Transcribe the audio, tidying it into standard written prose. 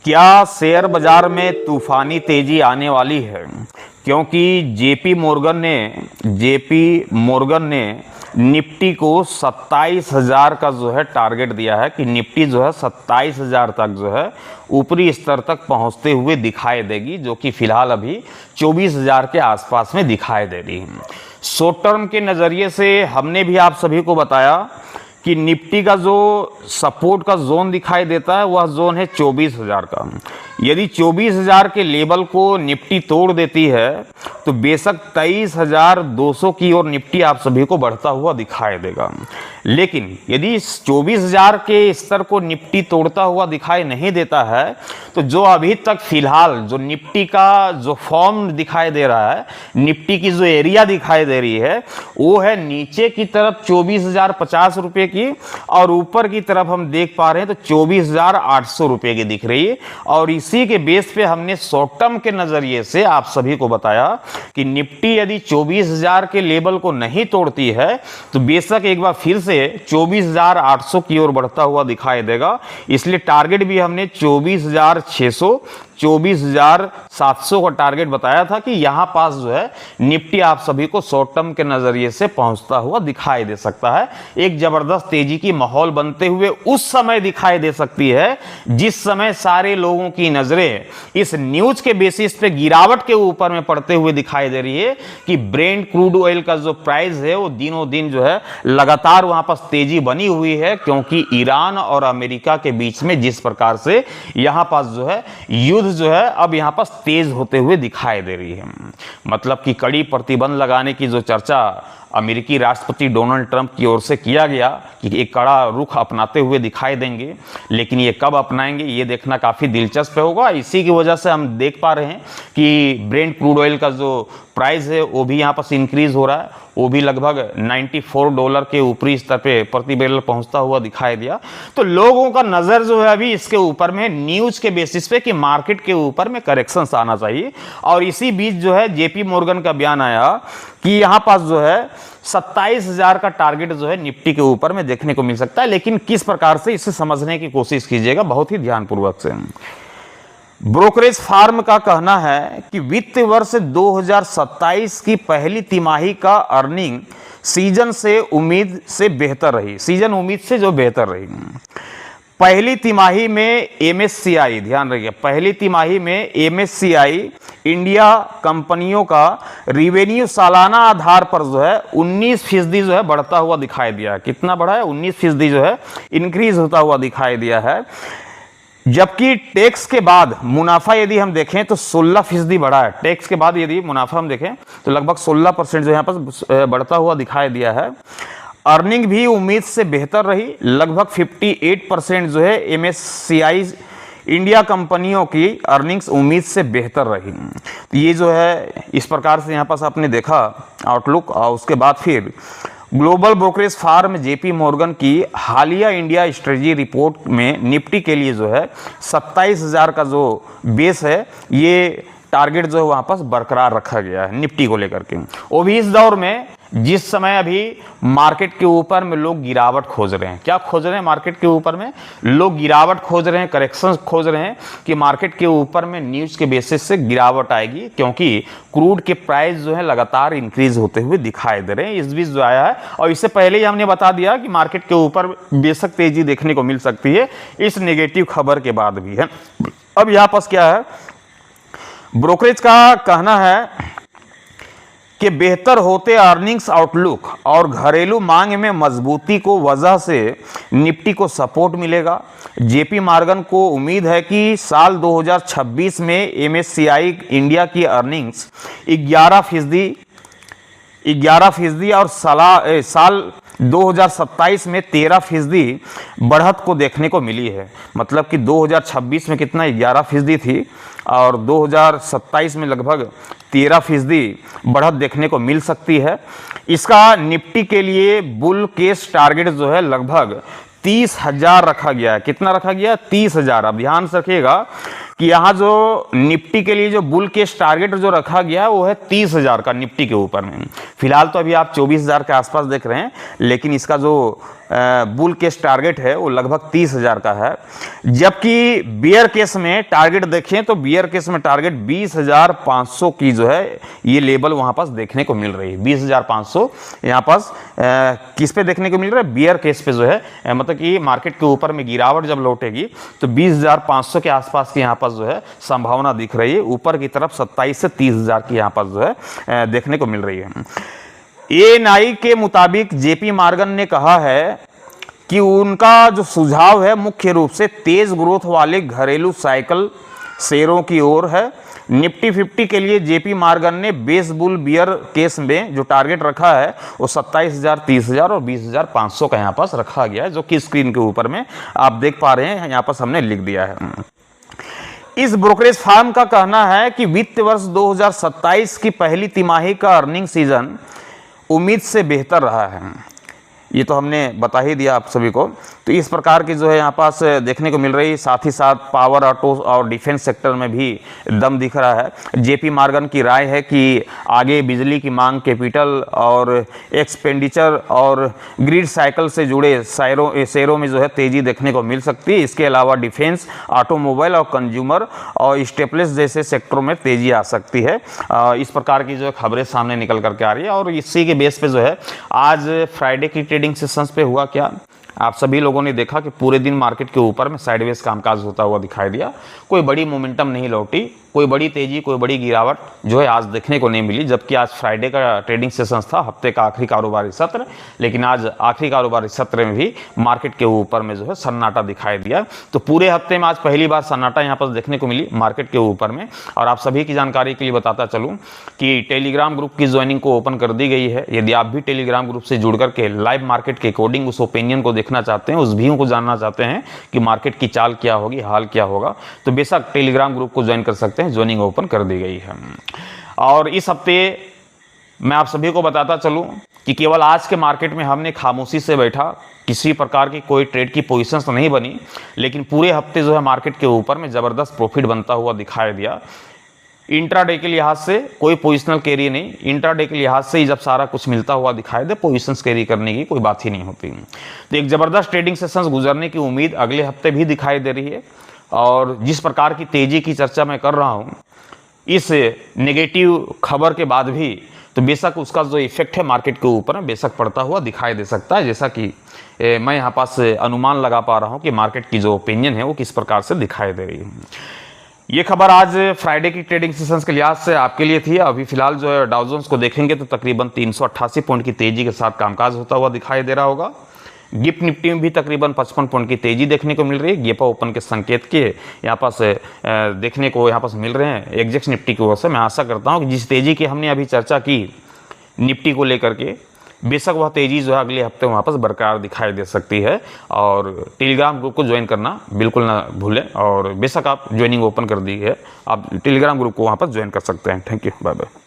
क्या शेयर बाजार में तूफानी तेजी आने वाली है? क्योंकि जेपी मोर्गन ने निफ्टी को 27,000 का जो है टारगेट दिया है कि निफ्टी जो है 27,000 तक जो है ऊपरी स्तर तक पहुंचते हुए दिखाई देगी, जो कि फिलहाल अभी 24,000 के आसपास में दिखाई दे रही है। शॉर्ट टर्म के नज़रिए से हमने भी आप सभी को बताया कि निफ्टी का जो सपोर्ट का जोन दिखाई देता है वह जोन है 24,000 का। यदि 24,000 के लेवल को निफ्टी तोड़ देती है तो बेशक 23,200 की ओर निफ्टी आप सभी को बढ़ता हुआ दिखाई देगा। लेकिन यदि 24,000 के स्तर को निफ्टी तोड़ता हुआ दिखाई नहीं देता है तो जो अभी तक फिलहाल जो निफ्टी का जो फॉर्म दिखाई दे रहा है, निफ्टी की जो एरिया दिखाई दे रही है वो है नीचे की तरफ 24,050 रुपये की, और ऊपर की तरफ हम देख पा रहे हैं तो 24,800 रुपये की दिख रही है। और इसी के बेस पे हमने शॉर्ट टर्म के नजरिए से आप सभी को बताया कि निफ्टी यदि 24,000 के लेवल को नहीं तोड़ती है तो बेशक एक बार फिर से 24,800 की ओर बढ़ता हुआ दिखाई देगा। इसलिए टारगेट भी हमने 24,600 24,700 का टारगेट बताया था कि यहां पास जो है निफ्टी आप सभी को शॉर्ट टर्म के नजरिए से पहुंचता हुआ दिखाई दे सकता है। एक जबरदस्त तेजी की माहौल बनते हुए उस समय दिखाई दे सकती है जिस समय सारे लोगों की नजरें इस न्यूज के बेसिस पे गिरावट के ऊपर में पड़ते हुए दिखाई दे रही है कि ब्रेंट क्रूड ऑयल का जो प्राइस है वो दिनों दिन जो है लगातार वहां पर तेजी बनी हुई है, क्योंकि ईरान और अमेरिका के बीच में जिस प्रकार से यहां पास जो है युद्ध जो है अब यहां पर तेज होते हुए दिखाई दे रही है। मतलब कि कड़ी प्रतिबंध लगाने की जो चर्चा अमेरिकी राष्ट्रपति डोनाल्ड ट्रंप की ओर से किया गया कि एक कड़ा रुख अपनाते हुए दिखाई देंगे, लेकिन ये कब अपनाएंगे ये देखना काफ़ी दिलचस्प होगा। इसी की वजह से हम देख पा रहे हैं कि ब्रेंट क्रूड ऑयल का जो प्राइस है वो भी यहाँ पर इंक्रीज हो रहा है, वो भी लगभग $94 के ऊपरी स्तर पे प्रति बैरल पहुंचता हुआ दिखाई दिया। तो लोगों का नज़र जो है अभी इसके ऊपर में न्यूज़ के बेसिस पे कि मार्केट के ऊपर में करेक्शंस आना चाहिए। और इसी बीच जो है जेपी मोर्गन का बयान आया कि यहाँ पास जो है 27,000 का टारगेट जो है निफ्टी के ऊपर में देखने को मिल सकता है। लेकिन किस प्रकार से इसे समझने की कोशिश कीजिएगा बहुत ही ध्यानपूर्वक से। ब्रोकरेज फार्म का कहना है कि वित्त वर्ष 2027 की पहली तिमाही का अर्निंग सीजन उम्मीद से बेहतर रही। पहली तिमाही में एमएससीआई, ध्यान रखिए, पहली तिमाही में एमएससीआई इंडिया कंपनियों का रिवेन्यू सालाना आधार पर जो है 19% जो है बढ़ता हुआ दिखाई दिया। कितना बढ़ा है? 19% जो है इंक्रीज होता हुआ दिखाई दिया है। जबकि टैक्स के बाद मुनाफा यदि हम देखें तो 16% बढ़ा है। टैक्स के बाद यदि मुनाफा हम देखें तो लगभग 16% जो यहाँ पर बढ़ता हुआ दिखाई दिया है। अर्निंग भी उम्मीद से बेहतर रही, लगभग 58% जो है एमएससीआई इंडिया कंपनियों की अर्निंग्स उम्मीद से बेहतर रही। तो ये जो है इस प्रकार से यहाँ पास आपने देखा आउटलुक। और उसके बाद फिर global brokerage firm JP Morgan की हालिया इंडिया स्ट्रेटजी रिपोर्ट में निफ्टी के लिए जो है 27,000 का जो बेस है ये टारगेट जो है वहाँ पर बरकरार रखा गया है निफ्टी को लेकर के। वो भी इस दौर में जिस समय अभी मार्केट के ऊपर में लोग गिरावट खोज रहे हैं। क्या खोज रहे हैं? मार्केट के ऊपर में लोग गिरावट खोज रहे हैं, करेक्शंस खोज रहे हैं कि मार्केट के ऊपर में न्यूज़ के बेसिस से गिरावट आएगी, क्योंकि क्रूड के प्राइस जो है लगातार इंक्रीज होते हुए दिखाई दे रहे हैं। इस बीच जो आया है, और इससे पहले ही हमने बता दिया कि मार्केट के ऊपर बेशक तेजी देखने को मिल सकती है इस नेगेटिव खबर के बाद भी है। अब यहाँ पास क्या है, ब्रोकरेज का कहना है कि बेहतर होते अर्निंग्स आउटलुक और घरेलू मांग में मजबूती को वजह से निफ्टी को सपोर्ट मिलेगा। जेपी मॉर्गन को उम्मीद है कि साल 2026 में एमएससीआई इंडिया की अर्निंग्स 11% और साल 2027 में 13% बढ़त को देखने को मिली है। मतलब कि 2026 में कितना 11% थी और 2027 में लगभग 13% बढ़त देखने को मिल सकती है। इसका निफ्टी के लिए बुल केस टारगेट जो है लगभग 30,000 रखा गया है। कितना रखा गया? 30,000। अब ध्यान से रखिएगा कि यहाँ जो निफ्टी के लिए जो बुल केस टारगेट जो रखा गया है वो है 30,000 का निफ्टी के ऊपर में। फिलहाल तो अभी आप 24,000 के आसपास देख रहे हैं, लेकिन इसका जो बुल केस टारगेट है वो लगभग 30,000 का है, जबकि बियर केस में टारगेट देखें तो बियर केस में टारगेट 20,500 की जो है ये लेवल वहां पास देखने को मिल रही है। 20,500 यहाँ पास किस पे देखने को मिल रहा है, बियर केस पे जो है मतलब कि मार्केट के ऊपर में गिरावट जब लौटेगी तो 20,500 के आसपास की यहाँ पास जो है संभावना दिख रही है। ऊपर की तरफ 27 से 30,000 की यहाँ पास जो है देखने को मिल रही है। एएनआई के मुताबिक जेपी मॉर्गन ने कहा है कि उनका जो सुझाव है मुख्य रूप से तेज ग्रोथ वाले घरेलू साइकिल शेयरों की ओर है। निफ्टी 50 के लिए जेपी मॉर्गन ने बेस बुल बियर केस में जो टारगेट रखा है वो 27,000, 30,000 और 20,500 का यहाँ पास रखा गया है, जो कि स्क्रीन के ऊपर में आप देख पा रहे हैं, यहाँ पास हमने लिख दिया है। इस ब्रोकरेज फर्म का कहना है कि वित्त वर्ष 2027 की पहली तिमाही का अर्निंग सीजन उम्मीद से बेहतर रहा है। ये तो हमने बता ही दिया आप सभी को। तो इस प्रकार की जो है यहाँ पास देखने को मिल रही है। साथ ही साथ पावर, ऑटो और डिफेंस सेक्टर में भी दम दिख रहा है। जेपी मॉर्गन की राय है कि आगे बिजली की मांग, कैपिटल और एक्सपेंडिचर और ग्रिड साइकिल से जुड़े शेयरों में जो है तेजी देखने को मिल सकती है। इसके अलावा डिफेंस, ऑटोमोबाइल और कंज्यूमर और स्टेपलेस जैसे सेक्टरों में तेजी आ सकती है। इस प्रकार की जो है खबरें सामने निकल करके आ रही है। और इसी के बेस पे जो है आज फ्राइडे की ट्रेडिंग सेशंस पे हुआ क्या, आप सभी लोगों ने देखा कि पूरे दिन मार्केट के ऊपर में साइडवेज कामकाज होता हुआ दिखाई दिया। कोई बड़ी मोमेंटम नहीं लौटी, कोई बड़ी तेजी, कोई बड़ी गिरावट जो है आज देखने को नहीं मिली। जबकि आज फ्राइडे का ट्रेडिंग सेशन था, हफ्ते का आखिरी कारोबारी सत्र, लेकिन आज आखिरी कारोबारी सत्र में भी मार्केट के ऊपर में जो है सन्नाटा दिखाई दिया। तो पूरे हफ्ते में आज पहली बार सन्नाटा यहाँ पर देखने को मिली मार्केट के ऊपर में। और आप सभी की जानकारी के लिए बताता चलूँ कि टेलीग्राम ग्रुप की ज्वाइनिंग को ओपन कर दी गई है। यदि आप भी टेलीग्राम ग्रुप से जुड़ करके लाइव मार्केट के अकॉर्डिंग उस ओपिनियन को देखना चाहते हैं, उस व्यू को जानना चाहते हैं कि मार्केट की चाल क्या होगी, हाल क्या होगा, तो बेशक टेलीग्राम ग्रुप को ज्वाइन कर सकते हैं। ज्वाइनिंग ओपन कर दी गई है। और इस हफ्ते मैं आप सभी को बताता चलूं कि केवल आज के मार्केट में हमने खामोशी से बैठा, किसी प्रकार की कोई ट्रेड की पोजीशंस तो नहीं बनी, लेकिन पूरे हफ्ते जो है मार्केट के ऊपर में जबरदस्त प्रॉफिट बनता हुआ दिखाई दिया। इंट्राडे के लिहाज से कोई पोजिशनल कैरी नहीं, इंट्राडे के लिहाज से ही जब सारा कुछ मिलता हुआ दिखाई दे, पोजीशंस कैरी करने की कोई बात ही नहीं होती। तो एक जबरदस्त ट्रेडिंग सेशंस गुजरने की उम्मीद अगले हफ्ते भी दिखाई दे रही है। और जिस प्रकार की तेजी की चर्चा मैं कर रहा हूं इस नेगेटिव खबर के बाद भी, तो बेशक उसका जो इफेक्ट है मार्केट के ऊपर में बेशक पड़ता हुआ दिखाई दे सकता है। जैसा कि मैं यहाँ पास अनुमान लगा पा रहा हूँ कि मार्केट की जो ओपिनियन है वो किस प्रकार से दिखाई दे रही है। ये खबर आज फ्राइडे की ट्रेडिंग सेशंस के लिहाज से आपके लिए थी। अभी फिलहाल जो है डाउ जोन्स को देखेंगे तो तकरीबन 388 पॉइंट की तेजी के साथ कामकाज होता हुआ दिखाई दे रहा होगा। गिफ्ट निफ्टी में भी तकरीबन 55 पॉइंट की तेजी देखने को मिल रही है। गेपा ओपन के संकेत के यहाँ पास देखने को यहाँ पास मिल रहे हैं एग्जेक्स निफ्टी की ओर से। मैं आशा करता हूँ कि जिस तेजी की हमने अभी चर्चा की निफ्टी को लेकर के, बेशक वह तेजी जो है अगले हफ्ते वहाँ पर बरकरार दिखाई दे सकती है। और टेलीग्राम ग्रुप को ज्वाइन करना बिल्कुल ना भूलें। और बेशक आप ज्वाइनिंग ओपन कर दी है, आप टेलीग्राम ग्रुप को वहाँ पर ज्वाइन कर सकते हैं। Thank you, bye bye.